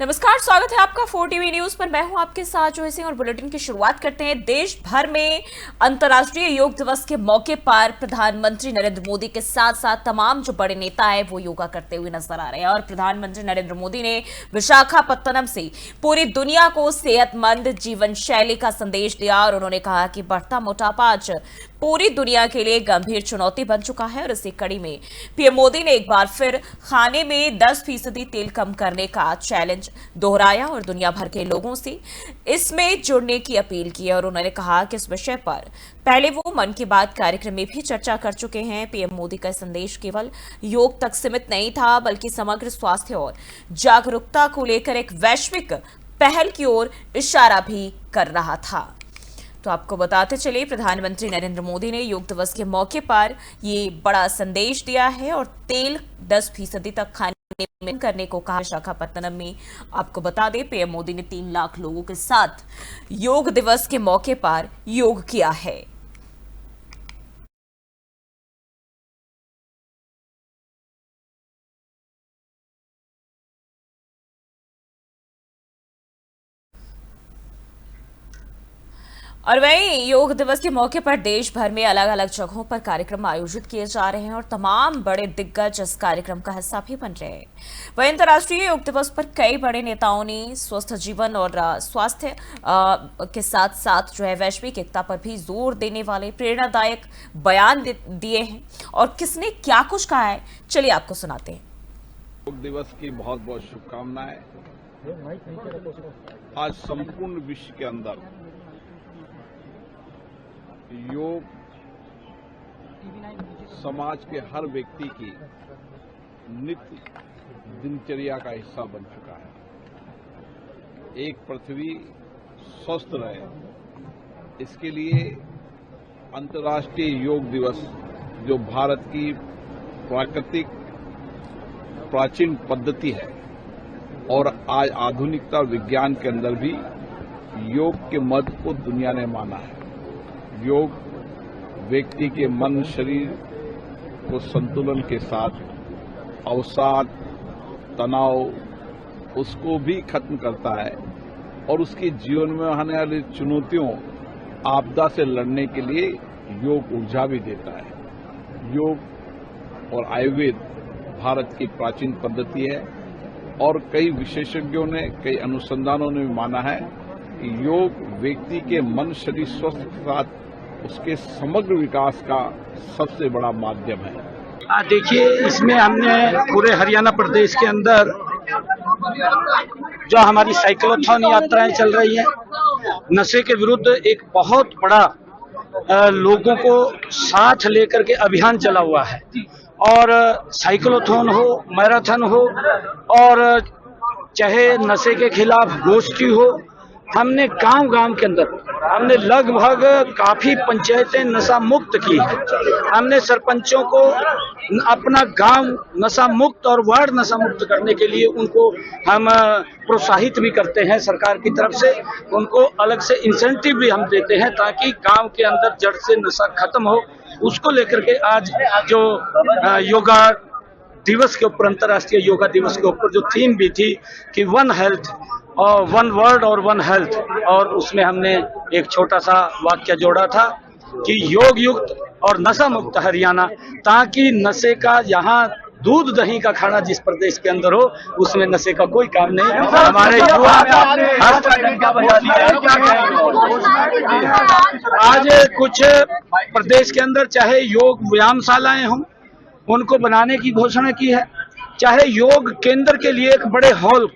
नमस्कार, स्वागत है आपका 4TV न्यूज पर। मैं हूं आपके साथ जो सिंह और बुलेटिन की शुरुआत करते हैं। देश भर में अंतर्राष्ट्रीय योग दिवस के मौके पर प्रधानमंत्री नरेंद्र मोदी के साथ साथ तमाम जो बड़े नेता है वो योगा करते हुए नजर आ रहे हैं। और प्रधानमंत्री नरेंद्र मोदी ने विशाखापत्तनम से पूरी दुनिया को सेहतमंद जीवन शैली का संदेश दिया और उन्होंने कहा कि बढ़ता मोटापा आज पूरी दुनिया के लिए गंभीर चुनौती बन चुका है। और इसी कड़ी में पीएम मोदी ने एक बार फिर खाने में 10% तेल कम करने का चैलेंज दोहराया और दुनिया भर के लोगों से इसमें जुड़ने की अपील की। और उन्होंने कहा कि इस विषय पर पहले वो मन की बात कार्यक्रम में भी चर्चा कर चुके हैं। पीएम मोदी का संदेश केवल योग तक सीमित नहीं था, बल्कि समग्र स्वास्थ्य और जागरूकता को लेकर एक वैश्विक पहल की ओर इशारा भी कर रहा था। तो आपको बताते चले, प्रधानमंत्री नरेंद्र मोदी ने योग दिवस के मौके पर ये बड़ा संदेश दिया है और तेल 10% तक खाने में करने को कहा। विशाखापत्तनम में आपको बता दें, पीएम मोदी ने 3 लाख लोगों के साथ योग दिवस के मौके पर योग किया है। और वहीं योग दिवस के मौके पर देश भर में अलग अलग जगहों पर कार्यक्रम आयोजित किए जा रहे हैं और तमाम बड़े दिग्गज इस कार्यक्रम का हिस्सा भी बन रहे हैं। वहीं अंतर्राष्ट्रीय योग दिवस पर कई बड़े नेताओं ने स्वस्थ जीवन और स्वास्थ्य के साथ साथ जो है वैश्विक एकता पर भी जोर देने वाले प्रेरणादायक बयान दिए हैं। और किसने क्या कुछ कहा है, चलिए आपको सुनाते हैं। योग दिवस की बहुत बहुत शुभकामनाएं। आज संपूर्ण विश्व के अंदर योग समाज के हर व्यक्ति की नित्य दिनचर्या का हिस्सा बन चुका है। एक पृथ्वी स्वस्थ रहे, इसके लिए अंतर्राष्ट्रीय योग दिवस, जो भारत की प्राकृतिक प्राचीन पद्धति है और आज आधुनिकता विज्ञान के अंदर भी योग के महत्व को दुनिया ने माना है। योग व्यक्ति के मन शरीर को संतुलन के साथ अवसाद, तनाव उसको भी खत्म करता है और उसके जीवन में आने वाली चुनौतियों, आपदा से लड़ने के लिए योग ऊर्जा भी देता है। योग और आयुर्वेद भारत की प्राचीन पद्धति है और कई विशेषज्ञों ने, कई अनुसंधानों ने भी माना है कि योग व्यक्ति के मन शरीर स्वस्थ के साथ उसके समग्र विकास का सबसे बड़ा माध्यम है। देखिए, इसमें हमने पूरे हरियाणा प्रदेश के अंदर जो हमारी साइक्लोथॉन यात्राएं चल रही हैं, नशे के विरुद्ध एक बहुत बड़ा लोगों को साथ लेकर के अभियान चला हुआ है। और साइक्लोथॉन हो, मैराथन हो और चाहे नशे के खिलाफ गोष्ठी हो, हमने गांव-गांव के अंदर हमने लगभग काफी पंचायतें नशा मुक्त की है। हमने सरपंचों को अपना गांव नशा मुक्त और वार्ड नशा मुक्त करने के लिए उनको हम प्रोत्साहित भी करते हैं। सरकार की तरफ से उनको अलग से इंसेंटिव भी हम देते हैं ताकि गांव के अंदर जड़ से नशा खत्म हो। उसको लेकर के आज जो योगा दिवस के ऊपर, अंतर्राष्ट्रीय योगा दिवस के ऊपर जो थीम भी थी कि 1 हेल्थ और 1 वर्ड और 1 हेल्थ, और उसमें हमने एक छोटा सा वाक्य जोड़ा था कि योग युक्त और नशा मुक्त हरियाणा, ताकि नशे का यहाँ दूध दही का खाना जिस प्रदेश के अंदर हो उसमें नशे का कोई काम नहीं। हमारे युवा आज कुछ प्रदेश के अंदर चाहे योग व्यायामशालाएं हों, उनको बनाने की घोषणा की है। चाहे योग केंद्र के लिए एक बड़े हॉल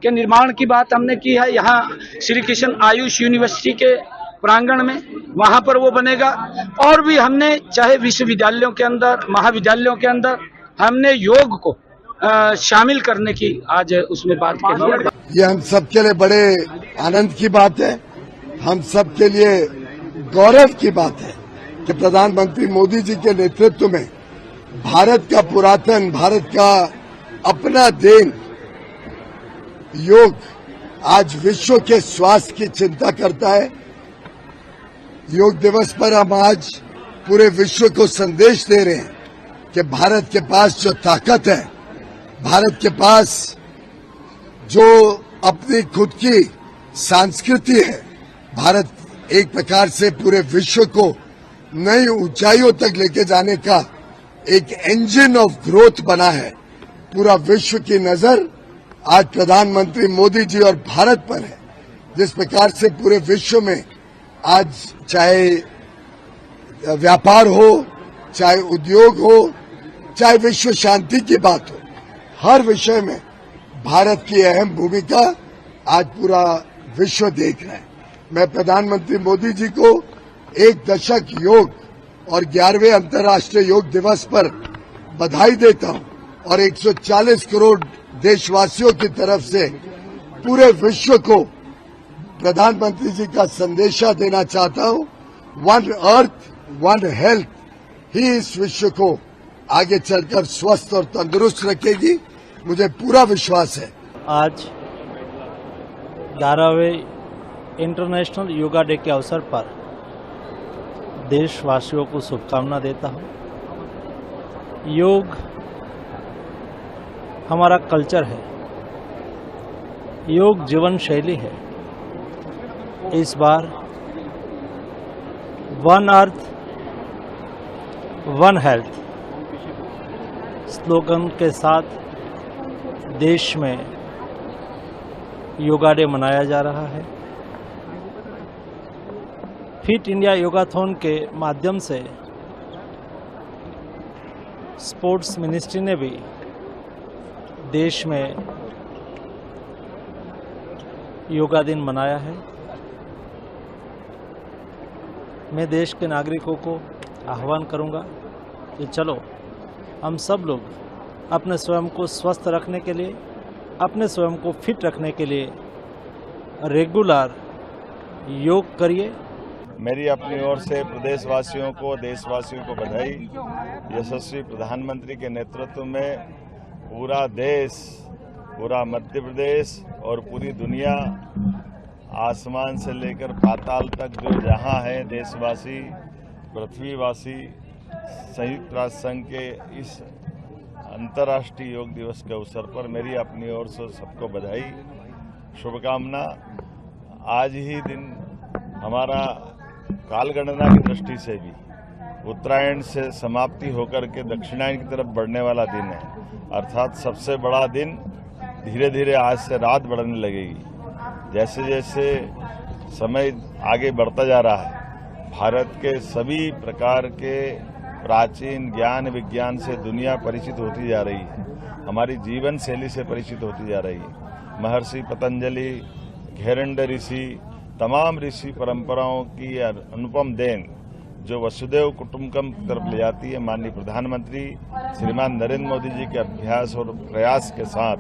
के निर्माण की बात हमने की है, यहाँ श्री कृष्ण आयुष यूनिवर्सिटी के प्रांगण में, वहां पर वो बनेगा। और भी हमने चाहे विश्वविद्यालयों के अंदर, महाविद्यालयों के अंदर हमने योग को शामिल करने की आज उसमें बात कही है। ये हम सबके लिए बड़े आनंद की बात है, हम सबके लिए गौरव की बात है कि प्रधानमंत्री मोदी जी के नेतृत्व में भारत का पुरातन, भारत का अपना देन योग आज विश्व के स्वास्थ्य की चिंता करता है। योग दिवस पर हम आज पूरे विश्व को संदेश दे रहे हैं कि भारत के पास जो ताकत है, भारत के पास जो अपनी खुद की संस्कृति है, भारत एक प्रकार से पूरे विश्व को नई ऊंचाइयों तक लेके जाने का एक इंजन ऑफ ग्रोथ बना है। पूरा विश्व की नजर आज प्रधानमंत्री मोदी जी और भारत पर है। जिस प्रकार से पूरे विश्व में आज चाहे व्यापार हो, चाहे उद्योग हो, चाहे विश्व शांति की बात हो, हर विषय में भारत की अहम भूमिका आज पूरा विश्व देख रहा है। मैं प्रधानमंत्री मोदी जी को एक दशक योग और 11वें अंतर्राष्ट्रीय योग दिवस पर बधाई देता हूं और 140 करोड़ देशवासियों की तरफ से पूरे विश्व को प्रधानमंत्री जी का संदेशा देना चाहता हूं। वन अर्थ वन हेल्थ ही इस विश्व को आगे चलकर स्वस्थ और तंदुरुस्त रखेगी, मुझे पूरा विश्वास है। आज 11वें इंटरनेशनल योगा डे के अवसर पर देशवासियों को शुभकामना देता हूं। योग हमारा कल्चर है, योग जीवन शैली है। इस बार one earth one health slogan के साथ देश में योगा डे मनाया जा रहा है। फिट इंडिया योगाथॉन के माध्यम से स्पोर्ट्स मिनिस्ट्री ने भी देश में योगा दिन मनाया है। मैं देश के नागरिकों को आह्वान करूंगा कि चलो हम सब लोग अपने स्वयं को स्वस्थ रखने के लिए, अपने स्वयं को फिट रखने के लिए रेगुलर योग करिए। मेरी अपनी ओर से प्रदेशवासियों को, देशवासियों को बधाई। यशस्वी प्रधानमंत्री के नेतृत्व में पूरा देश, पूरा मध्य प्रदेश और पूरी दुनिया, आसमान से लेकर पाताल तक जो जहां है देशवासी, पृथ्वीवासी, संयुक्त राष्ट्र संघ के इस अंतर्राष्ट्रीय योग दिवस के अवसर पर मेरी अपनी ओर से सबको बधाई, शुभकामना। आज ही दिन हमारा कालगणना की दृष्टि से भी उत्तरायण से समाप्ति होकर के दक्षिणायन की तरफ बढ़ने वाला दिन है, अर्थात सबसे बड़ा दिन धीरे धीरे आज से रात बढ़ने लगेगी। जैसे जैसे समय आगे बढ़ता जा रहा है, भारत के सभी प्रकार के प्राचीन ज्ञान विज्ञान से दुनिया परिचित होती जा रही है, हमारी जीवन शैली से परिचित होती जा रही है। महर्षि पतंजलि, घेरंड ऋषि, तमाम ऋषि परंपराओं की अनुपम देन जो वसुदेव कुटुंबकम की तरफ ले जाती है, माननीय प्रधानमंत्री श्रीमान नरेंद्र मोदी जी के अभ्यास और प्रयास के साथ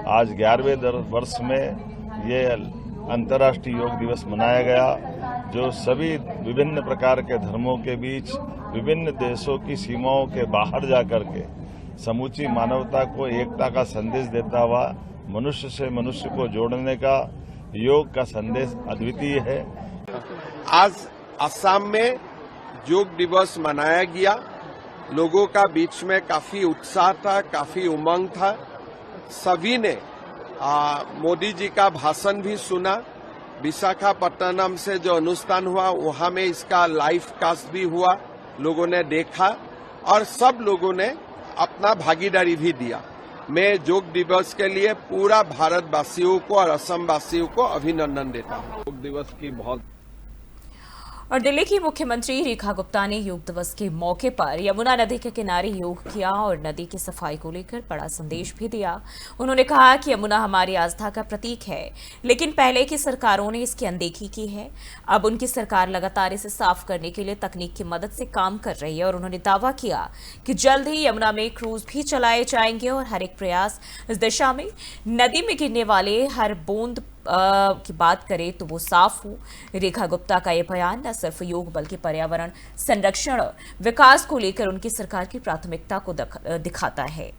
आज 11वें वर्ष में ये अंतर्राष्ट्रीय योग दिवस मनाया गया, जो सभी विभिन्न प्रकार के धर्मों के बीच, विभिन्न देशों की सीमाओं के बाहर जाकर के समूची मानवता को एकता का संदेश देता हुआ मनुष्य से मनुष्य को जोड़ने का योग का संदेश अद्वितीय है। आज असम में योग दिवस मनाया गया। लोगों का बीच में काफी उत्साह था, काफी उमंग था। सभी ने मोदी जी का भाषण भी सुना। विशाखापट्टनम से जो अनुष्ठान हुआ वहां में इसका लाइव कास्ट भी हुआ, लोगों ने देखा और सब लोगों ने अपना भागीदारी भी दिया। मैं योग दिवस के लिए पूरा भारतवासियों को और असम वासियों को अभिनंदन देता हूं। योग दिवस की बहुत। और दिल्ली की मुख्यमंत्री रेखा गुप्ता ने योग दिवस के मौके पर यमुना नदी के किनारे योग किया और नदी की सफाई को लेकर बड़ा संदेश भी दिया। उन्होंने कहा कि यमुना हमारी आस्था का प्रतीक है, लेकिन पहले की सरकारों ने इसकी अनदेखी की है। अब उनकी सरकार लगातार इसे साफ करने के लिए तकनीक की मदद से काम कर रही है और उन्होंने दावा किया कि जल्द ही यमुना में क्रूज भी चलाए जाएंगे और हर एक प्रयास इस दिशा में नदी में गिरने वाले हर बूंद की बात करें तो वो साफ हो। रेखा गुप्ता का यह बयान न सिर्फ योग बल्कि पर्यावरण संरक्षण और विकास को लेकर उनकी सरकार की प्राथमिकता को दिखाता है।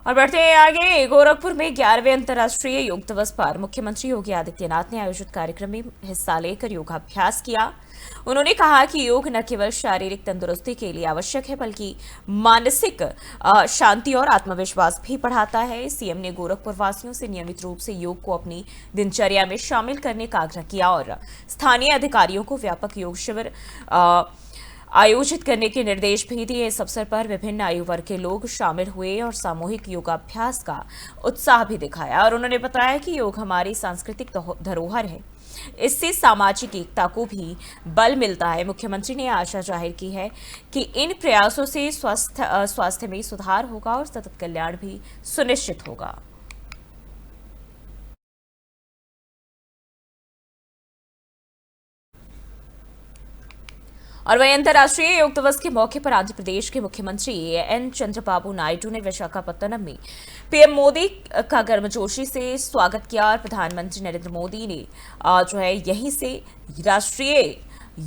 और बढ़ते हैं आगे। गोरखपुर में 11वें अंतर्राष्ट्रीय योग दिवस पर मुख्यमंत्री योगी आदित्यनाथ ने आयोजित कार्यक्रम में हिस्सा लेकर योगाभ्यास किया। उन्होंने कहा कि योग न केवल शारीरिक तंदुरुस्ती के लिए आवश्यक है बल्कि मानसिक शांति और आत्मविश्वास भी बढ़ाता है। सीएम ने गोरखपुर वासियों से नियमित रूप से योग को अपनी दिनचर्या में शामिल करने का आग्रह किया और स्थानीय अधिकारियों को व्यापक योग शिविर आयोजित करने के निर्देश भी दिए। इस अवसर पर विभिन्न आयु वर्ग के लोग शामिल हुए और सामूहिक योगाभ्यास का उत्साह भी दिखाया और उन्होंने बताया कि योग हमारी सांस्कृतिक धरोहर है, इससे सामाजिक एकता को भी बल मिलता है। मुख्यमंत्री ने आशा जाहिर की है कि इन प्रयासों से स्वास्थ्य में सुधार होगा और सतत कल्याण भी सुनिश्चित होगा। और वहीं अंतर्राष्ट्रीय योग दिवस के मौके पर आंध्र प्रदेश के मुख्यमंत्री एन चंद्रबाबू नायडू ने विशाखापत्तनम में पीएम मोदी का गर्मजोशी से स्वागत किया और प्रधानमंत्री नरेंद्र मोदी ने यहीं से राष्ट्रीय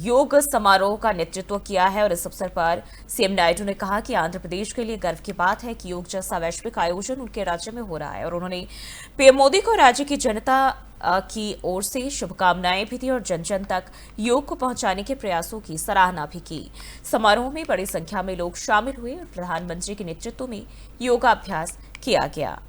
योग समारोह का नेतृत्व किया है। और इस अवसर पर सीएम नायडू ने कहा कि आंध्र प्रदेश के लिए गर्व की बात है कि योग जैसा वैश्विक आयोजन उनके राज्य में हो रहा है और उन्होंने पीएम मोदी को राज्य की जनता की ओर से शुभकामनाएं भी दी और जन जन तक योग को पहुंचाने के प्रयासों की सराहना भी की। समारोह में बड़ी संख्या में लोग शामिल हुए और प्रधानमंत्री के नेतृत्व में योगाभ्यास किया गया।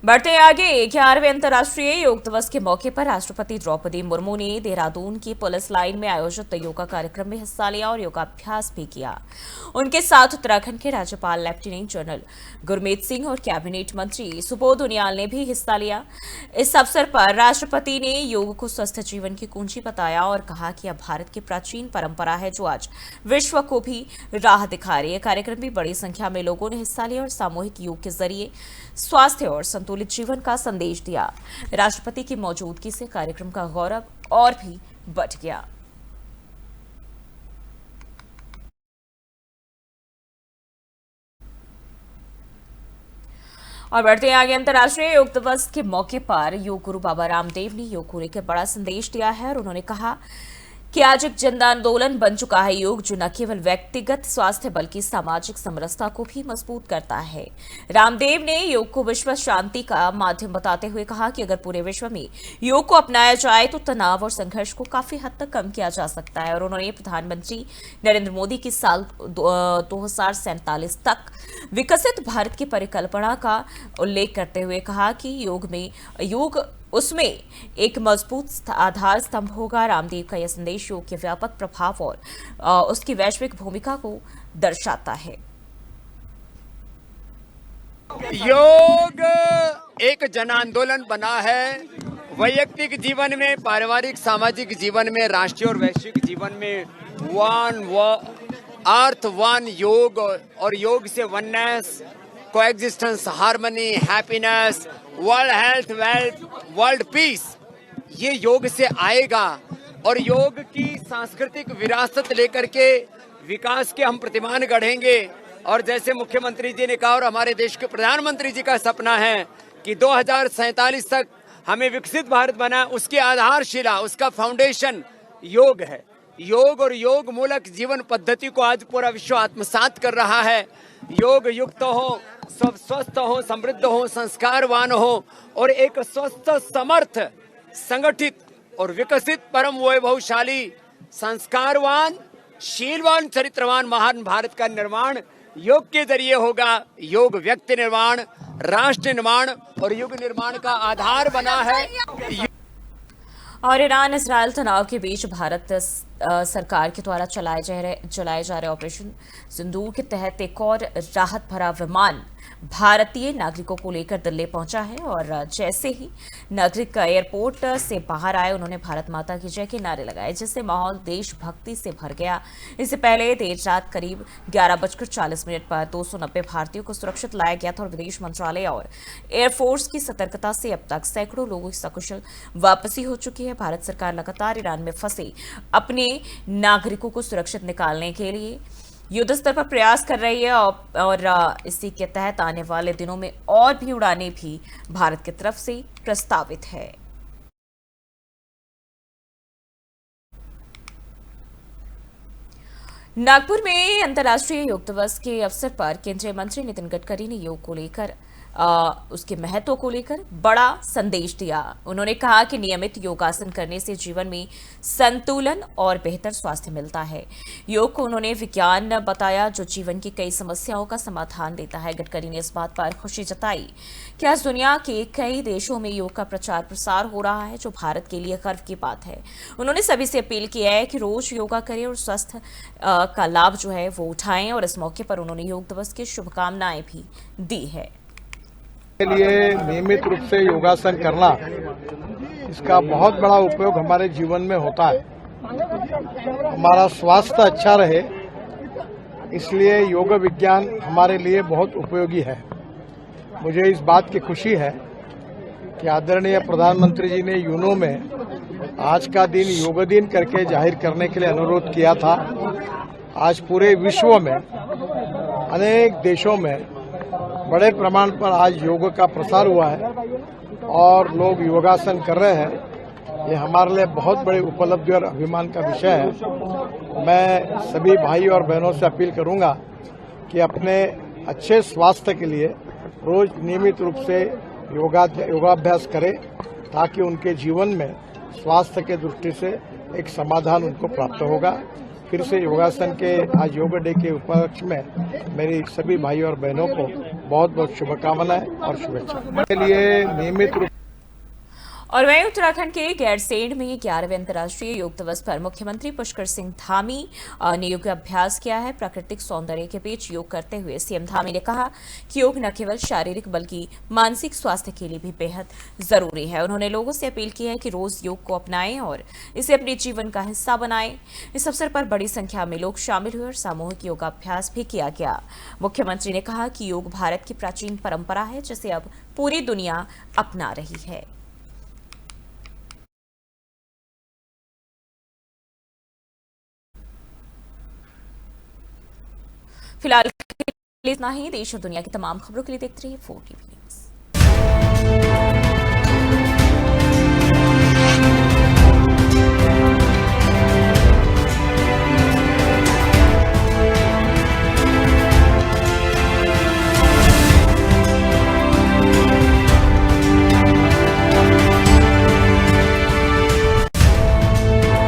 बढ़ते आगे। 11वें अंतर्राष्ट्रीय योग दिवस के मौके पर राष्ट्रपति द्रौपदी मुर्मू ने देहरादून की पुलिस लाइन में आयोजित योगा कार्यक्रम में हिस्सा लिया और योगाभ्यास भी किया। उनके साथ उत्तराखंड के राज्यपाल लेफ्टिनेंट जनरल गुरमीत सिंह और कैबिनेट मंत्री सुबोध उनियाल ने भी हिस्सा लिया। इस अवसर पर राष्ट्रपति ने योग को स्वस्थ जीवन की कुंजी बताया और कहा कि यह भारत की प्राचीन परंपरा है जो आज विश्व को भी राह दिखा रही है। कार्यक्रम में बड़ी संख्या में लोगों ने हिस्सा लिया और सामूहिक योग के जरिए स्वास्थ्य और संतुलित जीवन का संदेश दिया। राष्ट्रपति की मौजूदगी से कार्यक्रम का गौरव और भी बढ़ गया। और बढ़ते आगे। अंतर्राष्ट्रीय योग दिवस के मौके पर योग गुरु बाबा रामदेव ने योग को लेकर बड़ा संदेश दिया है और उन्होंने कहा कि आज एक जन आंदोलन बन चुका है योग, जो न केवल व्यक्तिगत स्वास्थ्य बल्कि सामाजिक समरसता को भी मजबूत करता है। रामदेव ने योग को विश्व शांति का माध्यम बताते हुए कहा कि अगर पूरे विश्व में योग को अपनाया जाए तो तनाव और संघर्ष को काफी हद तक कम किया जा सकता है। और उन्होंने प्रधानमंत्री नरेंद्र मोदी की साल 2047 तक विकसित भारत की परिकल्पना का उल्लेख करते हुए कहा कि योग उसमें एक मजबूत आधार स्तंभ होगा। रामदेव का यह संदेश योग के व्यापक प्रभाव और उसकी वैश्विक भूमिका को दर्शाता है। योग एक जन आंदोलन बना है, वैयक्तिक जीवन में, पारिवारिक सामाजिक जीवन में, राष्ट्रीय और वैश्विक जीवन में वन योग और योग से oneness, coexistence, harmony, happiness, world health, world peace, ये योग से आएगा। और योग की सांस्कृतिक विरासत लेकर के विकास के हम प्रतिमान गढ़ेंगे। और जैसे मुख्यमंत्री जी ने कहा और हमारे देश के प्रधानमंत्री जी का सपना है कि 2047 तक हमें विकसित भारत बना, उसकी आधारशिला, उसका फाउंडेशन योग है। योग और योग मूलक जीवन पद्धति को आज पूरा विश्व आत्मसात कर रहा है। योग युक्त हो, सब स्वस्थ हो, समृद्ध हो, संस्कारवान हो और एक स्वस्थ, समर्थ, संगठित और विकसित, परम वैभवशाली, संस्कारवान, शीलवान, चरित्रवान महान भारत का निर्माण योग के जरिए होगा। योग व्यक्ति निर्माण, राष्ट्र निर्माण और युग निर्माण का आधार बना है। और ईरान इजरायल तनाव के बीच भारत सरकार के द्वारा चलाए जा रहे ऑपरेशन सिंदूर के तहत एक और राहत भरा विमान भारतीय नागरिकों को लेकर दिल्ली पहुंचा है। और जैसे ही नागरिक एयरपोर्ट से बाहर आए उन्होंने भारत माता की जय के नारे लगाए, जिससे माहौल देशभक्ति से भर गया। इससे पहले देर रात करीब 11:40 पर 290 भारतीयों को सुरक्षित लाया गया था और विदेश मंत्रालय और एयरफोर्स की सतर्कता से अब तक सैकड़ों लोगों की सकुशल वापसी हो चुकी है। भारत सरकार लगातार ईरान में फंसे अपने नागरिकों को सुरक्षित निकालने के लिए युद्ध स्तर पर प्रयास कर रही है और इसी के तहत आने वाले दिनों में और भी उड़ानें भी भारत की तरफ से प्रस्तावित है। नागपुर में अंतर्राष्ट्रीय योग दिवस के अवसर पर केंद्रीय मंत्री नितिन गडकरी ने योग को लेकर उसके महत्व को लेकर बड़ा संदेश दिया। उन्होंने कहा कि नियमित योगासन करने से जीवन में संतुलन और बेहतर स्वास्थ्य मिलता है। योग को उन्होंने विज्ञान बताया जो जीवन की कई समस्याओं का समाधान देता है। गडकरी ने इस बात पर खुशी जताई कि आज दुनिया के कई देशों में योग का प्रचार प्रसार हो रहा है, जो भारत के लिए गर्व की बात है। उन्होंने सभी से अपील की है कि रोज योगा करें और स्वास्थ्य का लाभ जो है वो उठाएं, और इस मौके पर उन्होंने योग दिवस की शुभकामनाएं भी दी है। के लिए नियमित रूप से योगासन करना, इसका बहुत बड़ा उपयोग हमारे जीवन में होता है। हमारा स्वास्थ्य अच्छा रहे, इसलिए योग विज्ञान हमारे लिए बहुत उपयोगी है। मुझे इस बात की खुशी है कि आदरणीय प्रधानमंत्री जी ने यूनो में आज का दिन योग दिन करके जाहिर करने के लिए अनुरोध किया था। आज पूरे विश्व में अनेक देशों में बड़े प्रमाण पर आज योग का प्रसार हुआ है और लोग योगासन कर रहे हैं। ये हमारे लिए बहुत बड़ी उपलब्धि और अभिमान का विषय है। मैं सभी भाई और बहनों से अपील करूंगा कि अपने अच्छे स्वास्थ्य के लिए रोज नियमित रूप से योगाभ्यास करें, ताकि उनके जीवन में स्वास्थ्य के दृष्टि से एक समाधान उनको प्राप्त होगा। फिर से योगासन के आज योग डे के उपलक्ष्य में मेरी सभी भाई और बहनों को बहुत बहुत शुभकामनाएं और शुभेच्छा के लिए नियमित रूप। और वहीं उत्तराखंड के गैरसेंण में 11वें अंतर्राष्ट्रीय योग दिवस पर मुख्यमंत्री पुष्कर सिंह धामी ने योग अभ्यास किया है। प्राकृतिक सौंदर्य के बीच योग करते हुए सीएम धामी ने कहा कि योग न केवल शारीरिक बल्कि मानसिक स्वास्थ्य के लिए भी बेहद जरूरी है। उन्होंने लोगों से अपील की है कि रोज योग को अपनाएं और इसे अपने जीवन का हिस्सा बनाएं। इस अवसर पर बड़ी संख्या में लोग शामिल हुए और सामूहिक योगाभ्यास भी किया गया। मुख्यमंत्री ने कहा कि योग भारत की प्राचीन परंपरा है, जिसे अब पूरी दुनिया अपना रही है। फिलहाल इतना ही। देश और दुनिया की तमाम खबरों के लिए देखते रहिए 4TV न्यूज़।